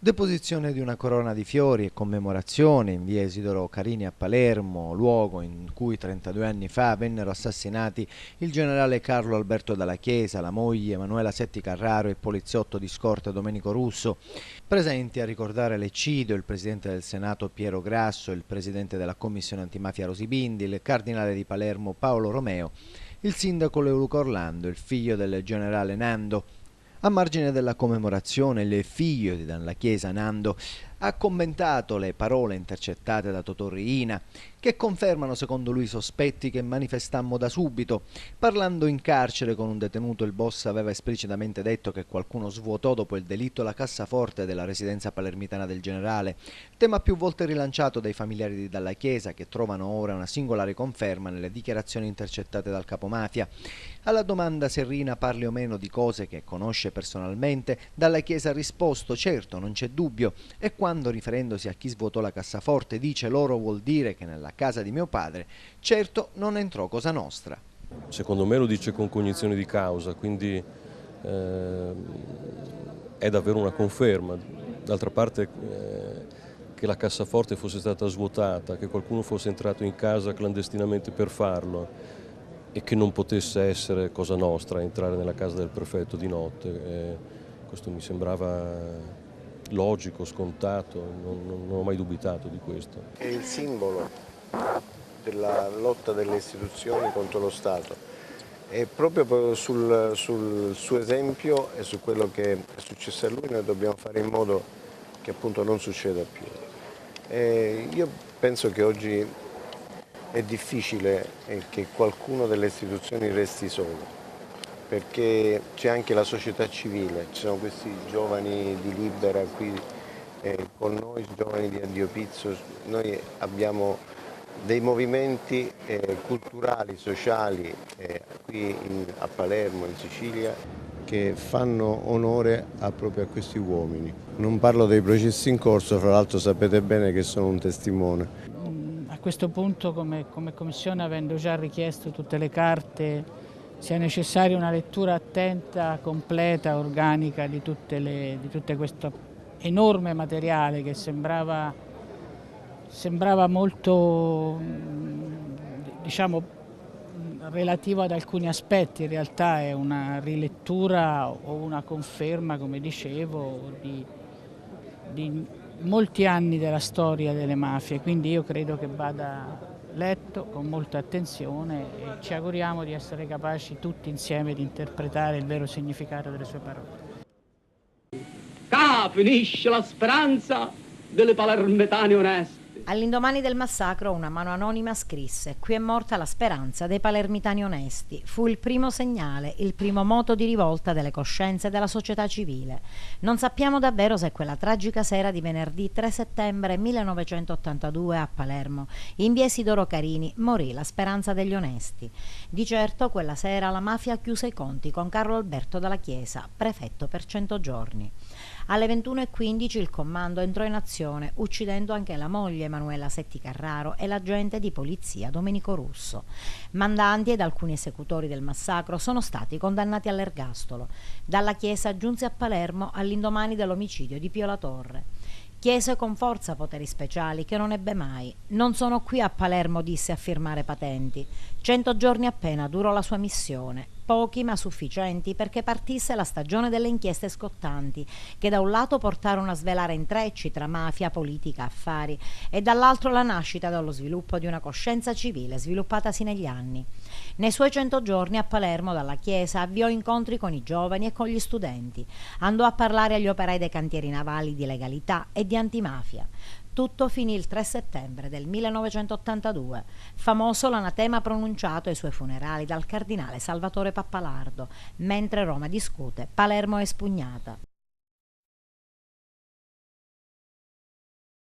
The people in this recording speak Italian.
Deposizione di una corona di fiori e commemorazione in via Isidoro Carini a Palermo, luogo in cui 32 anni fa vennero assassinati il generale Carlo Alberto Dalla Chiesa, la moglie Manuela Setti Carraro e il poliziotto di scorta Domenico Russo. Presenti a ricordare l'eccidio il presidente del Senato Piero Grasso, il presidente della commissione antimafia Rosi Bindi, il cardinale di Palermo Paolo Romeo, il sindaco Leoluco Orlando, il figlio del generale Nando. A margine della commemorazione, il figlio di Dalla Chiesa, Nando, ha commentato le parole intercettate da Totò Riina, che confermano secondo lui i sospetti che manifestammo da subito. Parlando in carcere con un detenuto, il boss aveva esplicitamente detto che qualcuno svuotò dopo il delitto la cassaforte della residenza palermitana del generale, tema più volte rilanciato dai familiari di Dalla Chiesa, che trovano ora una singolare conferma nelle dichiarazioni intercettate dal capomafia. Alla domanda se Riina parli o meno di cose che conosce personalmente, Dalla Chiesa ha risposto: certo, non c'è dubbio, e quando, riferendosi a chi svuotò la cassaforte, dice loro vuol dire che nella casa di mio padre certo non entrò Cosa Nostra. Secondo me lo dice con cognizione di causa, quindi è davvero una conferma. D'altra parte che la cassaforte fosse stata svuotata, che qualcuno fosse entrato in casa clandestinamente per farlo e che non potesse essere Cosa Nostra entrare nella casa del prefetto di notte, questo mi sembrava logico, scontato, non ho mai dubitato di questo. È il simbolo della lotta delle istituzioni contro lo Stato e proprio sul suo esempio e su quello che è successo a lui noi dobbiamo fare in modo che appunto non succeda più. Io penso che oggi è difficile che qualcuno delle istituzioni resti solo, perché c'è anche la società civile, ci sono questi giovani di Libera qui con noi, giovani di Addio Pizzo, noi abbiamo dei movimenti culturali, sociali qui a Palermo, in Sicilia, che fanno onore proprio a questi uomini. Non parlo dei processi in corso, fra l'altro sapete bene che sono un testimone. A questo punto come Commissione, avendo già richiesto tutte le carte, sia necessaria una lettura attenta, completa, organica di tutte questo enorme materiale che sembrava molto, diciamo, relativo ad alcuni aspetti. In realtà è una rilettura o una conferma, come dicevo, di molti anni della storia delle mafie, quindi io credo che vada letto con molta attenzione e ci auguriamo di essere capaci tutti insieme di interpretare il vero significato delle sue parole. Finisce la speranza delle palermitane oneste. All'indomani del massacro una mano anonima scrisse: qui è morta la speranza dei palermitani onesti. Fu il primo segnale, il primo moto di rivolta delle coscienze della società civile. Non sappiamo davvero se quella tragica sera di venerdì 3 settembre 1982 a Palermo, in via Isidoro Carini, morì la speranza degli onesti. Di certo quella sera la mafia chiuse i conti con Carlo Alberto Dalla Chiesa, prefetto per 100 giorni. Alle 21:15 il comando entrò in azione, uccidendo anche la moglie Manuela Setti Carraro e l'agente di polizia Domenico Russo. Mandanti ed alcuni esecutori del massacro sono stati condannati all'ergastolo. Dalla Chiesa giunse a Palermo all'indomani dell'omicidio di Pio La Torre. Chiese con forza poteri speciali che non ebbe mai. Non sono qui a Palermo, disse, a firmare patenti. 100 giorni appena durò la sua missione, pochi ma sufficienti perché partisse la stagione delle inchieste scottanti, che da un lato portarono a svelare intrecci tra mafia, politica, affari e dall'altro la nascita dallo sviluppo di una coscienza civile sviluppatasi negli anni. Nei suoi 100 giorni a Palermo Dalla Chiesa avviò incontri con i giovani e con gli studenti, andò a parlare agli operai dei cantieri navali di legalità e di antimafia. Tutto finì il 3 settembre del 1982, famoso l'anatema pronunciato ai suoi funerali dal cardinale Salvatore Pappalardo, mentre Roma discute, Palermo è espugnata.